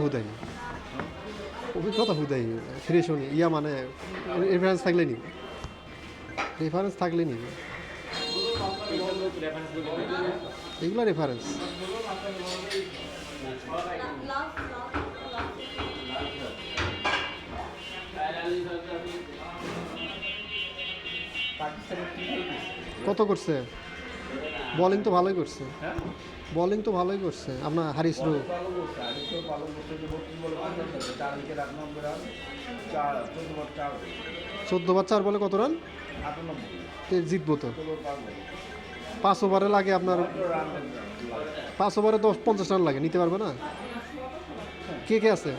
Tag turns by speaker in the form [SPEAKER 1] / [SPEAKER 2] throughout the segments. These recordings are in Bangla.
[SPEAKER 1] হুদাই, অভিজ্ঞতা হুদাই ফ্রেশ হনি ইয়া মানে রেফারেন্স থাকলে নি, রেফারেন্স থাকলে নি, এগুলো রেফারেন্স। কত করছে? বোলিং তো ভালোই করছে, বোলিং তো ভালোই করছে আপনার হারিস রু। 14 বার 4 বলে কত রান? জিতবো তো। 5 ওভারে লাগে আপনার, 5 ওভারে 50 রান লাগে, নিতে পারবে না? কে কে আছে?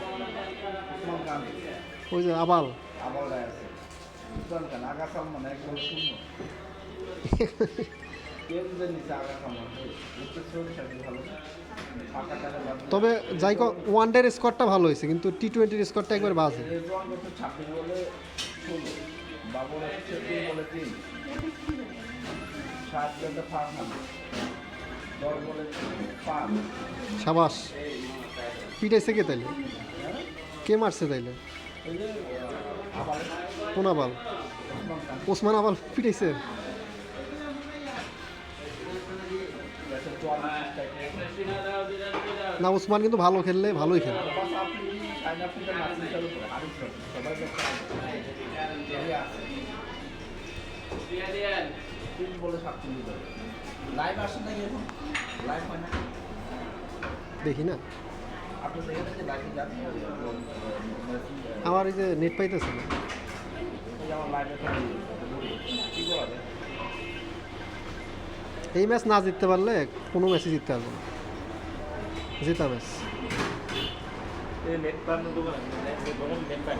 [SPEAKER 1] ওই যে আবাল। তবে যাই হোক ওয়ানডের স্কোরটা ভালো হয়েছে, কিন্তু টি-20 স্কোরটা একবার বাজে। সাবাস। পিটাইছে কে তাইলে? কে মারছে তাইলে? কোন আবাল? ওসমান আবাল পিটাইছে? না, ওসমান কিন্তু ভালো খেললে ভালোই খেলে। দেখি না, আমার এই যে নেট পাইতেছে না। এই ম্যাচ না জিততে পারলে কোনো ম্যাচই জিততে পারবো না, জেতা ম্যাচ।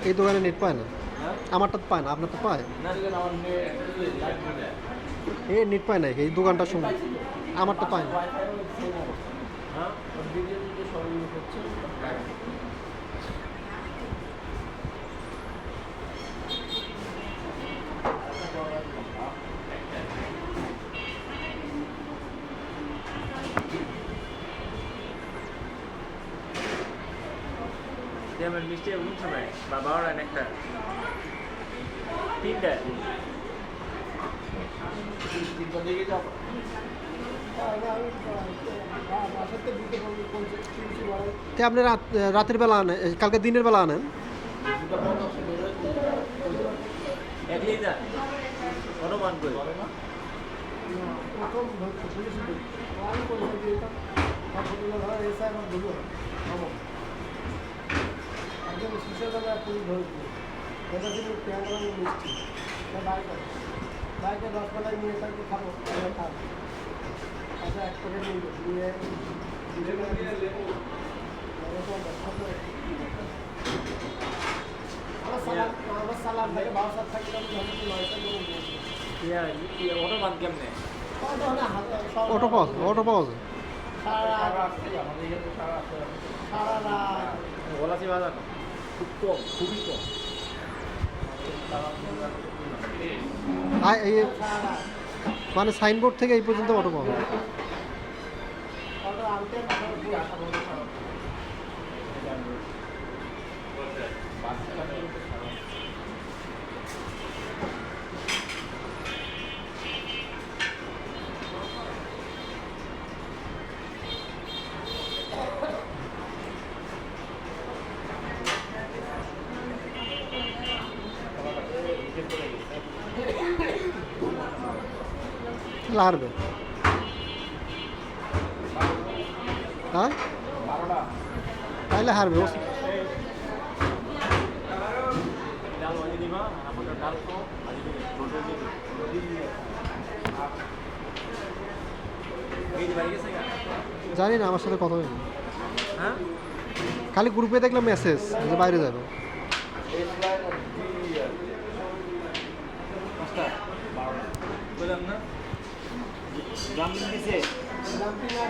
[SPEAKER 1] এই দোকানে নেট পায় না, আমারটা তো পায় না, আপনার তো পায়। এ নেট পায় না এই দোকানটার সময়, আমারটা পায় না।
[SPEAKER 2] যেমন মিষ্টি কোন সময় বা 12 রান একটা 3টা দিকে যাও।
[SPEAKER 1] আপনি রাতের বেলা আনেন, কালকে দিনের বেলা আনেন?
[SPEAKER 2] একই না অনুমান করে
[SPEAKER 3] বাইকে 10 বেলায় নিয়ে তাকে খাবো, আচ্ছা 1 প্যাকেট নিয়ে আমার সালাম থাকে, বাসার থাকে
[SPEAKER 2] অনুমান কেমনে
[SPEAKER 1] অটো পাওয়া যায়।
[SPEAKER 3] সারা রাত
[SPEAKER 2] গলাচি বাজার খুব কম, খুবই কম।
[SPEAKER 1] মানে সাইনবোর্ড থেকে এই পর্যন্ত অটো পাওয়া যায়।
[SPEAKER 3] অটো আনতে
[SPEAKER 1] হারবে, হ্যাঁ তাইলে হারবে। জানি না, আমার সাথে কথা হয়নি, খালি গ্রুপে দেখলাম মেসেজ যে বাইরে যাবে।
[SPEAKER 2] বললাম না জামিন দিছে
[SPEAKER 3] নামটি না